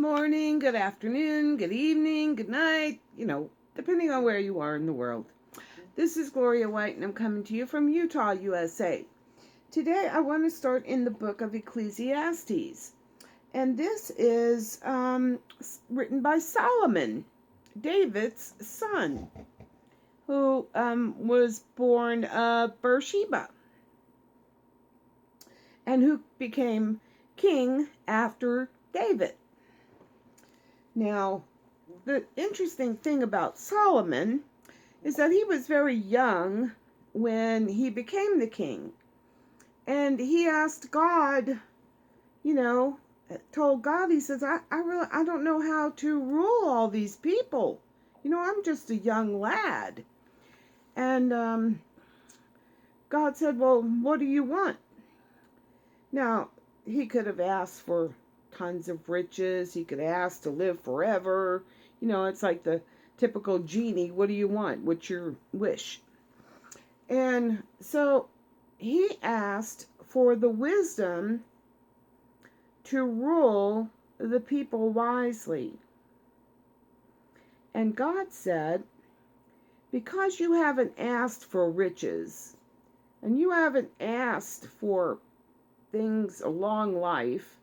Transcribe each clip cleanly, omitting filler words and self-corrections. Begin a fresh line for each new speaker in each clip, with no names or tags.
morning, good afternoon, good evening, good night, depending on where you are in the world. This is Gloria White, and I'm coming to you from Utah, USA. Today, I want to start in the book of Ecclesiastes. And this is written by Solomon, David's son, who was born Beersheba, and who became king after David. Now, the interesting thing about Solomon is that he was very young when he became the king. And he asked God, told God, he says, I don't know how to rule all these people. I'm just a young lad. And God said, well, what do you want? Now, he could have asked for tons of riches. He could ask to live forever. It's like the typical genie. What do you want? What's your wish? And so he asked for the wisdom to rule the people wisely. And God said, because you haven't asked for riches, and you haven't asked for things, a long life,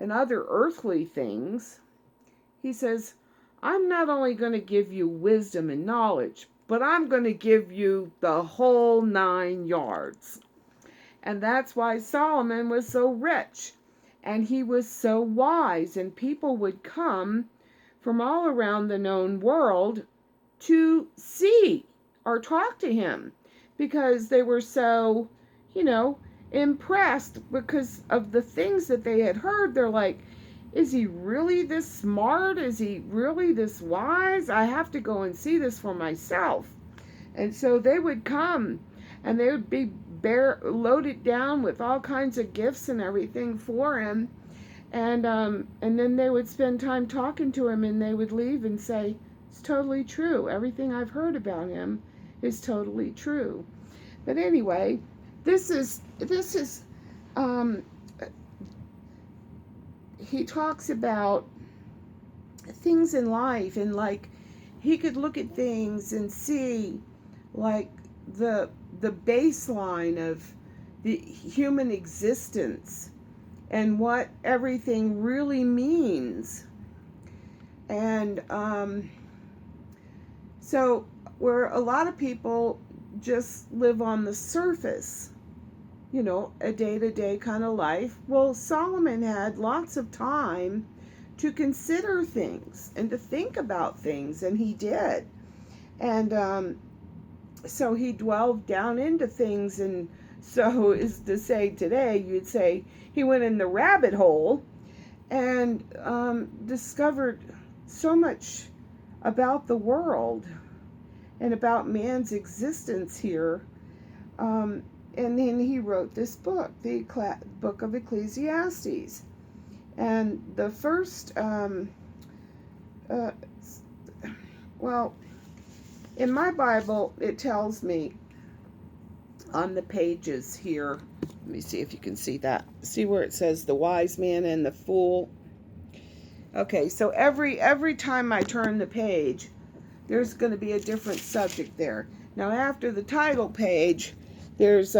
and other earthly things, he says, I'm not only going to give you wisdom and knowledge, but I'm going to give you the whole 9 yards. And that's why Solomon was so rich, and he was so wise, and people would come from all around the known world to see or talk to him, because they were so, impressed because of the things that they had heard. They're like, is he really this smart? Is he really this wise? I have to go and see this for myself. And so they would come, and they would be loaded down with all kinds of gifts and everything for him. And then they would spend time talking to him, and they would leave and say, it's totally true. Everything I've heard about him is totally true. But anyway, this is he talks about things in life, and like he could look at things and see like the baseline of the human existence and what everything really means. And so where a lot of people just live on the surface, a day-to-day kind of life. Well, Solomon had lots of time to consider things and to think about things, and he did. And so he dwelled down into things, and so is to say today, you'd say he went in the rabbit hole and discovered so much about the world and about man's existence here. And then he wrote this book, the book of Ecclesiastes. And the first, in my Bible, it tells me on the pages here, let me see if you can see that. See where it says the wise man and the fool? Okay, so every time I turn the page, there's going to be a different subject there. Now, after the title page, there's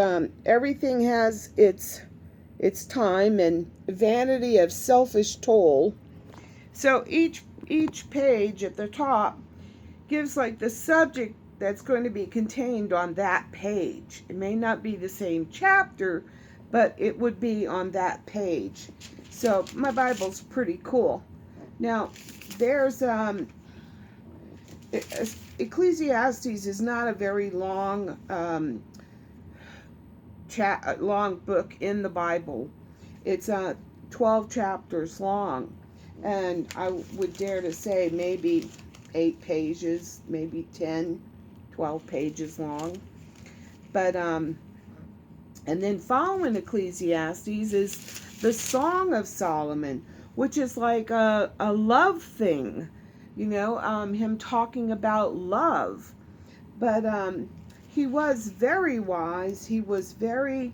everything has its time, and vanity of selfish toil. So each page at the top gives like the subject that's going to be contained on that page. It may not be the same chapter, but it would be on that page. So my Bible's pretty cool. Now, there's Ecclesiastes is not a very long long book in the Bible. It's 12 chapters long, and I would dare to say maybe 8 pages, maybe 10, 12 pages long. But and then following Ecclesiastes is the Song of Solomon, which is like a love thing, him talking about love. But he was very wise. He was very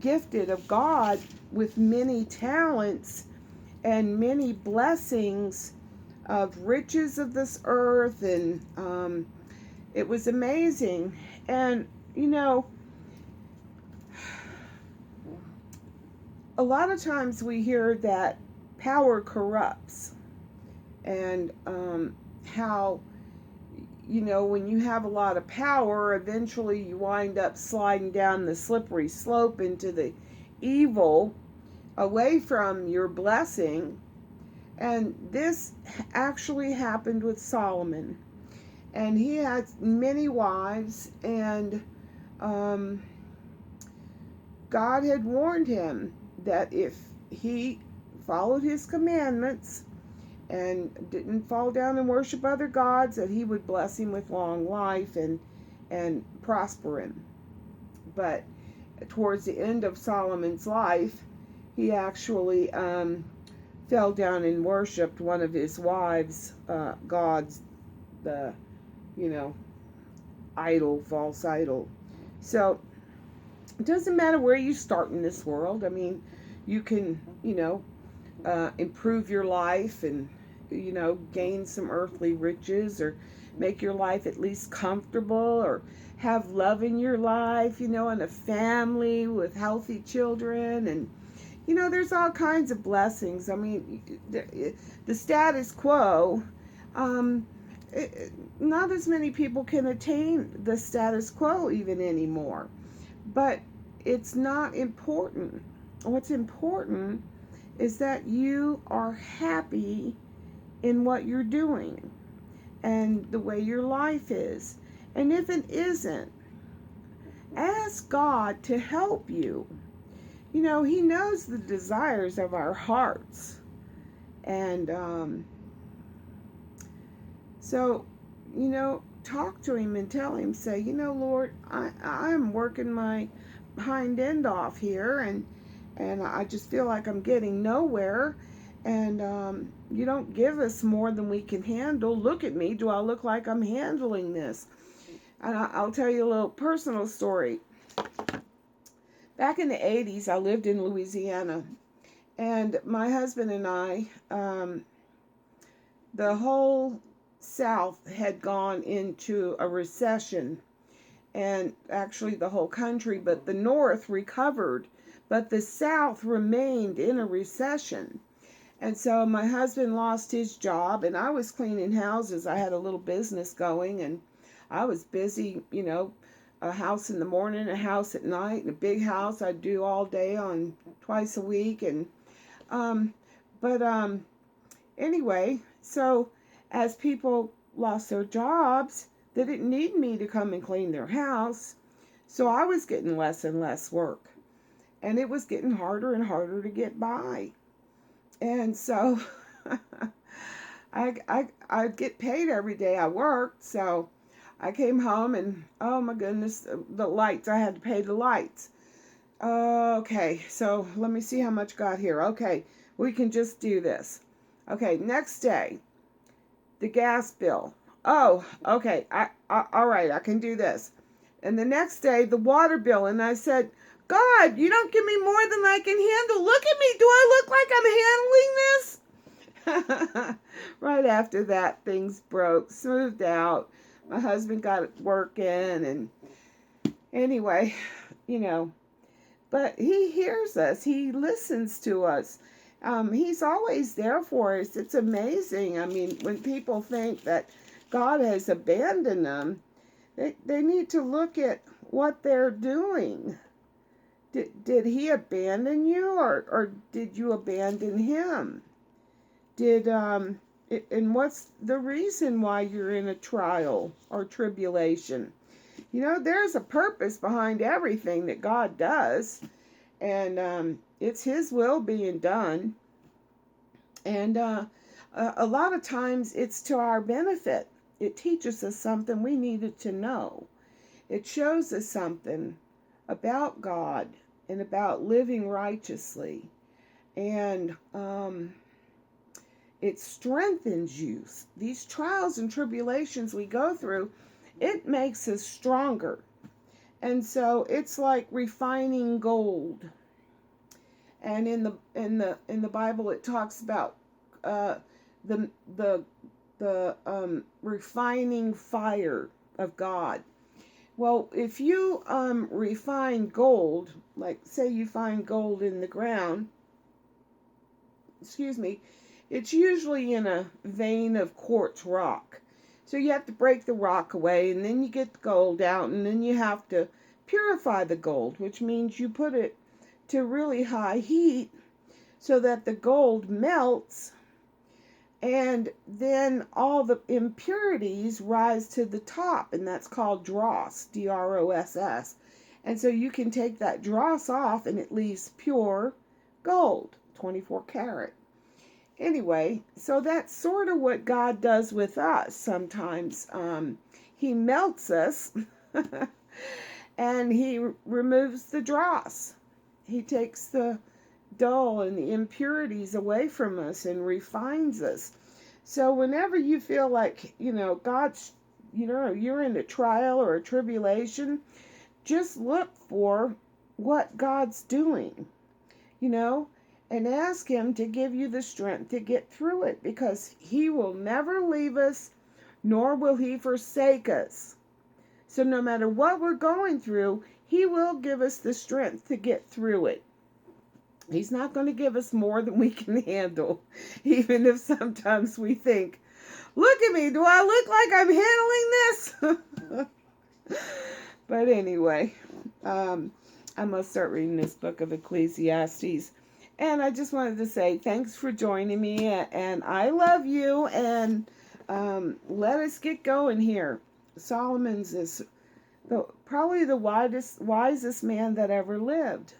gifted of God with many talents, and many blessings of riches of this earth, and it was amazing. And a lot of times we hear that power corrupts, and how when you have a lot of power, eventually you wind up sliding down the slippery slope into the evil, away from your blessing. And this actually happened with Solomon. And he had many wives, and God had warned him that if he followed his commandments and didn't fall down and worship other gods, that he would bless him with long life and prosper him. But towards the end of Solomon's life, he actually fell down and worshipped one of his wives' gods, the idol, false idol. So it doesn't matter where you start in this world. I mean, you can improve your life and gain some earthly riches, or make your life at least comfortable, or have love in your life, and a family with healthy children, and there's all kinds of blessings. I mean, the status quo, not as many people can attain the status quo even anymore. But it's not important. What's important is that you are happy in what you're doing and the way your life is. And if it isn't, ask God to help you. He knows the desires of our hearts. And so, talk to him and tell him, say, Lord, I'm working my hind end off here, and I just feel like I'm getting nowhere, and you don't give us more than we can handle. Look at me. Do I look like I'm handling this? And I'll tell you a little personal story. Back in the 80s, I lived in Louisiana, and my husband and I, the whole South had gone into a recession, and actually the whole country, but the North recovered, but the South remained in a recession. And so my husband lost his job, and I was cleaning houses. I had a little business going, and I was busy, a house in the morning, a house at night, and a big house I'd do all day on twice a week. And anyway, so as people lost their jobs, they didn't need me to come and clean their house. So I was getting less and less work, and it was getting harder and harder to get by. And so I'd get paid every day I worked. So I came home, and oh my goodness, the lights, I had to pay the lights. Okay, so let me see how much got here. Okay, we can just do this. Okay, next day, the gas bill. Oh, okay, all right, I can do this. And the next day, the water bill. And I said, God, you don't give me more than I can handle. Look at me. Do I look like I'm handling this? Right after that, things broke, smoothed out. My husband got it working, and anyway, but he hears us. He listens to us. He's always there for us. It's amazing. I mean, when people think that God has abandoned them, they need to look at what they're doing. Did he abandon you, or did you abandon him? And what's the reason why you're in a trial or tribulation? There's a purpose behind everything that God does, and it's his will being done. And a lot of times it's to our benefit. It teaches us something we needed to know. It shows us something about God and about living righteously. And it strengthens you. These trials and tribulations we go through, it makes us stronger. And so it's like refining gold. And in the Bible, it talks about the refining fire of God. Well, if you refine gold, like say you find gold in the ground, excuse me, it's usually in a vein of quartz rock. So you have to break the rock away, and then you get the gold out, and then you have to purify the gold, which means you put it to really high heat so that the gold melts, and then all the impurities rise to the top, and that's called dross, D-R-O-S-S. And so you can take that dross off, and it leaves pure gold, 24 karat. Anyway, so that's sort of what God does with us sometimes. He melts us and he removes the dross. He takes the dull and the impurities away from us and refines us. So whenever you feel like, God's, you're in a trial or a tribulation, just look for what God's doing, and ask him to give you the strength to get through it, because he will never leave us, nor will he forsake us. So no matter what we're going through, he will give us the strength to get through it. He's not going to give us more than we can handle, even if sometimes we think, look at me, do I look like I'm handling this? But anyway, I must start reading this book of Ecclesiastes. And I just wanted to say thanks for joining me, and I love you, and let us get going here. Solomon's is probably the wisest man that ever lived.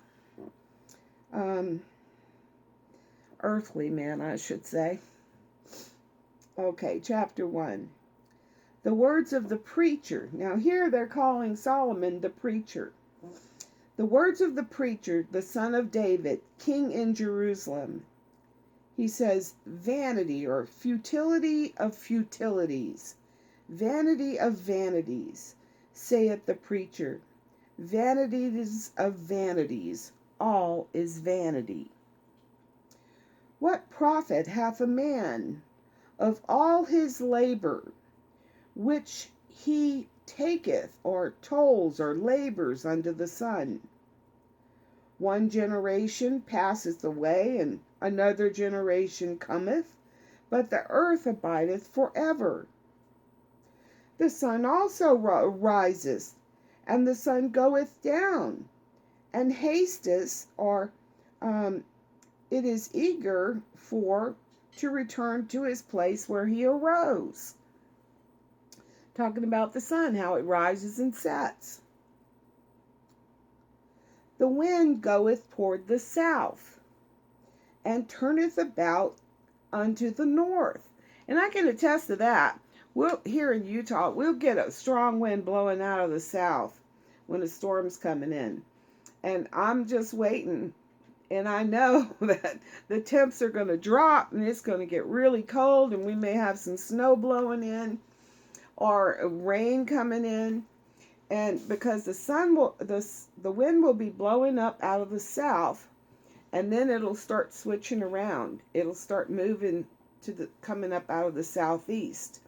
Earthly man, I should say. Okay, chapter 1. The words of the preacher. Now here they're calling Solomon the preacher. The words of the preacher, the son of David, king in Jerusalem. He says, vanity or futility of futilities, vanity of vanities, saith the preacher. Vanities of vanities, all is vanity. What profit hath a man of all his labor, which he taketh or tolls or labors under the sun? One generation passeth away, and another generation cometh, but the earth abideth forever. The sun also riseth, and the sun goeth down, and hasteth, or it is eager to return to his place where he arose. Talking about the sun, how it rises and sets. The wind goeth toward the south, and turneth about unto the north. And I can attest to that. Here in Utah, we'll get a strong wind blowing out of the south when a storm's coming in. And I'm just waiting. And I know that the temps are going to drop, and it's going to get really cold, and we may have some snow blowing in or rain coming in. And because the wind will be blowing up out of the south, and then it'll start switching around. It'll start moving coming up out of the southeast,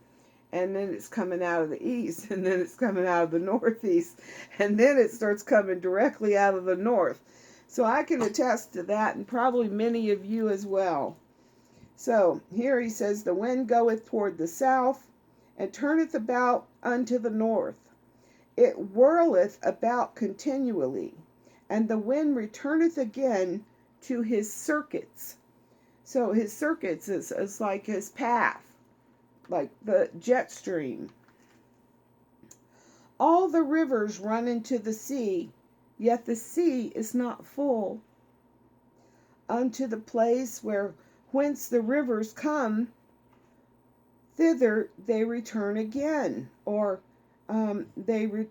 and then it's coming out of the east, and then it's coming out of the northeast, and then it starts coming directly out of the north. So I can attest to that, and probably many of you as well. So here he says, the wind goeth toward the south, and turneth about unto the north. It whirleth about continually, and the wind returneth again to his circuits. So his circuits is like his path, like the jet stream. All the rivers run into the sea, yet the sea is not full. Unto the place whence the rivers come, thither they return again, or they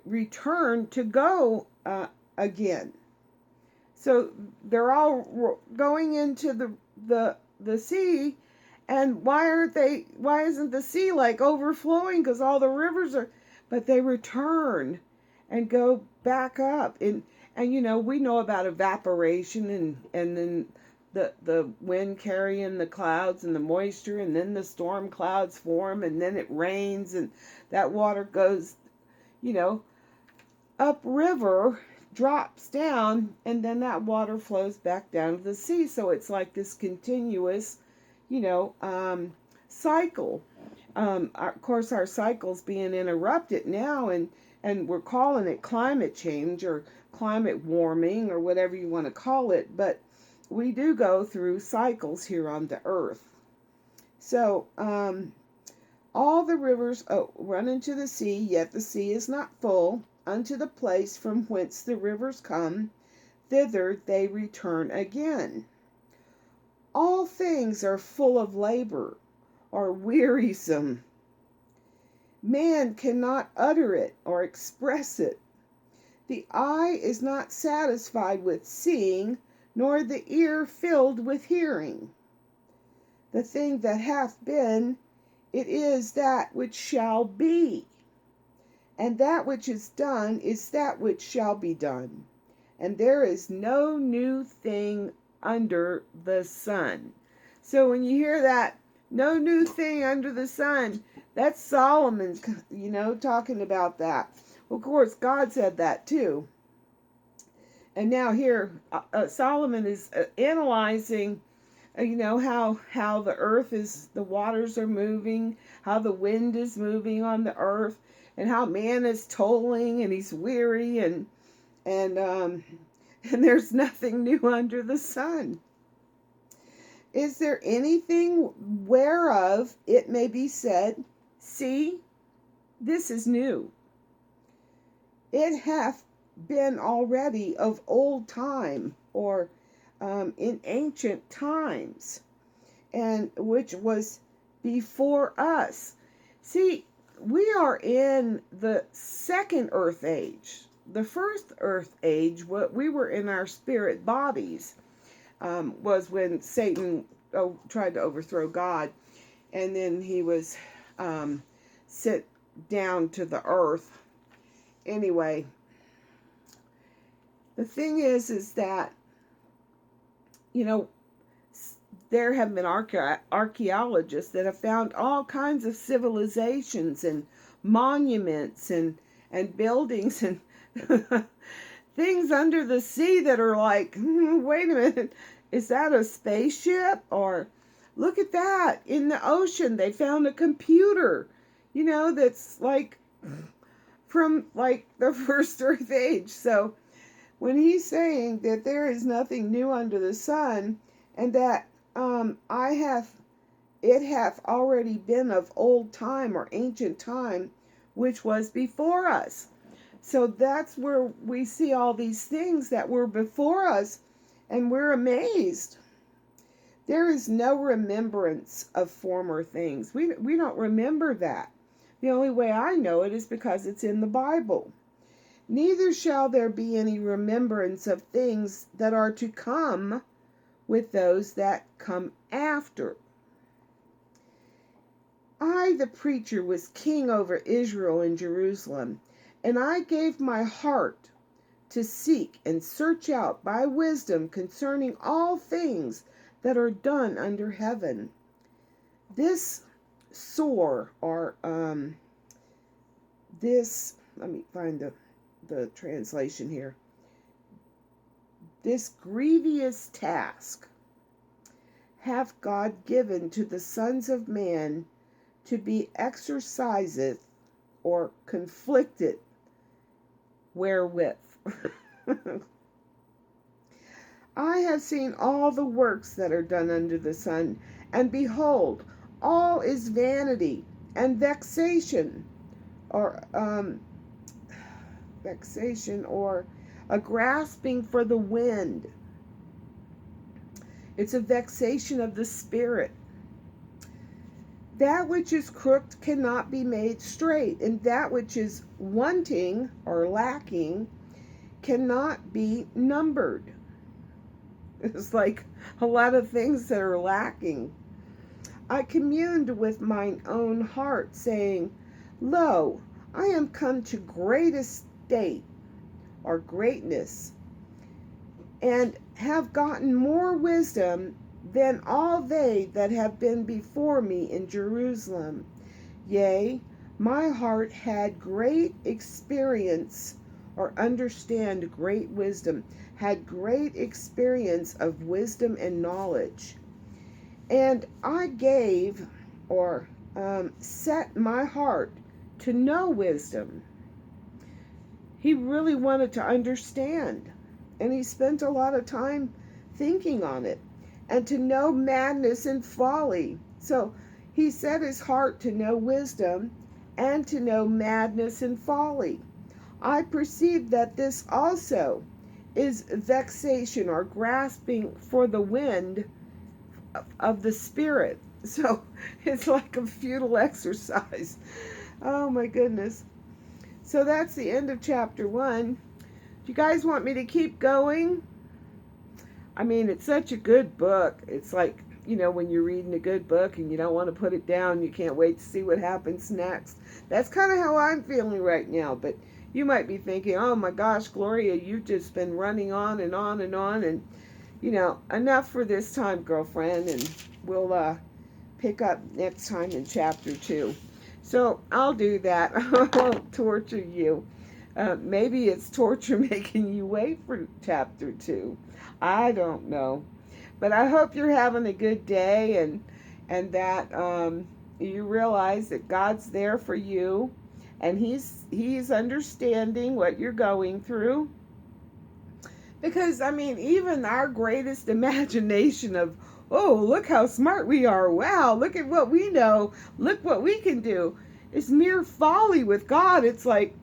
return to go again. So they're all going into the sea, and why isn't the sea like overflowing? Because all the rivers are, but they return and go back up. And And we know about evaporation, and then the wind carrying the clouds and the moisture, and then the storm clouds form, and then it rains, and that water goes, you know, upriver, drops down, and then that water flows back down to the sea. So it's like this continuous, cycle. Of course, our cycle's being interrupted now, and we're calling it climate change or climate warming or whatever you want to call it. But we do go through cycles here on the earth. So all the rivers run into the sea, yet the sea is not full. Unto the place from whence the rivers come, thither they return again. All things are full of labor, or wearisome. Man cannot utter it or express it. The eye is not satisfied with seeing, nor the ear filled with hearing. The thing that hath been, it is that which shall be. And that which is done is that which shall be done. And there is no new thing under the sun. So when you hear that, no new thing under the sun, that's Solomon's, talking about that. Of course, God said that too. And now here, Solomon is analyzing, how the earth is, the waters are moving, how the wind is moving on the earth, and how man is toiling and he's weary, and there's nothing new under the sun. Is there anything whereof it may be said, see, this is new? It hath been already of old time, or in ancient times, and which was before us. See, we are in the second earth age. The first earth age, what we were in our spirit bodies, was when Satan tried to overthrow God, and then he was sent down to the earth. Anyway, the thing is that, there have been archaeologists that have found all kinds of civilizations and monuments and buildings and things under the sea that are like, wait a minute, is that a spaceship? Or look at that, in the ocean they found a computer, that's like from like the first earth age. So when he's saying that there is nothing new under the sun, and that it hath already been of old time or ancient time, which was before us. So that's where we see all these things that were before us, and we're amazed. There is no remembrance of former things. We don't remember that. The only way I know it is because it's in the Bible. Neither shall there be any remembrance of things that are to come with those that come after. I, the preacher, was king over Israel in Jerusalem, and I gave my heart to seek and search out by wisdom concerning all things that are done under heaven. This sore, or this, let me find the translation here. This grievous task hath God given to the sons of man to be exercised or conflicted wherewith. I have seen all the works that are done under the sun, and behold, all is vanity and vexation, or a grasping for the wind. It's a vexation of the spirit. That which is crooked cannot be made straight, and that which is wanting or lacking cannot be numbered. It's like a lot of things that are lacking. I communed with mine own heart, saying, Lo, I am come to great estate, or greatness, and have gotten more wisdom than all they that have been before me in Jerusalem. Yea, my heart had great experience, or understand great wisdom, had great experience of wisdom and knowledge. And I gave, or set my heart to know wisdom. He really wanted to understand, and he spent a lot of time thinking on it, and to know madness and folly. So he set his heart to know wisdom and to know madness and folly. I perceive that this also is vexation, or grasping for the wind of the Spirit. So it's like a futile exercise. Oh my goodness. So that's the end of chapter 1. Do you guys want me to keep going? I mean, it's such a good book. It's like, when you're reading a good book and you don't want to put it down, you can't wait to see what happens next. That's kind of how I'm feeling right now. But you might be thinking, oh my gosh, Gloria, you've just been running on and on and on. And, enough for this time, girlfriend. And we'll pick up next time in chapter 2. So I'll do that. I won't torture you. Maybe it's torture making you wait for chapter 2. I don't know. But I hope you're having a good day, and that you realize that God's there for you, and He's understanding what you're going through. Because, even our greatest imagination of, oh, look how smart we are. Wow, look at what we know. Look what we can do. It's mere folly with God. It's like,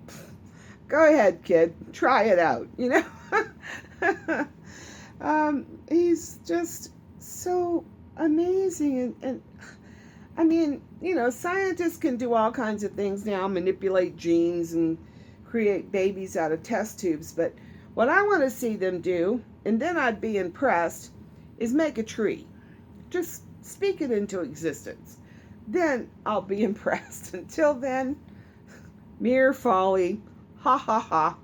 go ahead, kid. Try it out, He's just so amazing. And scientists can do all kinds of things now, manipulate genes and create babies out of test tubes. But what I want to see them do, and then I'd be impressed, is make a tree. Just speak it into existence. Then I'll be impressed. Until then, mere folly. Ha ha ha.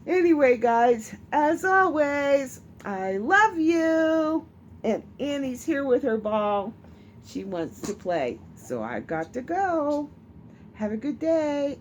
Anyway, guys, as always, I love you. And Annie's here with her ball. She wants to play. So I got to go. Have a good day.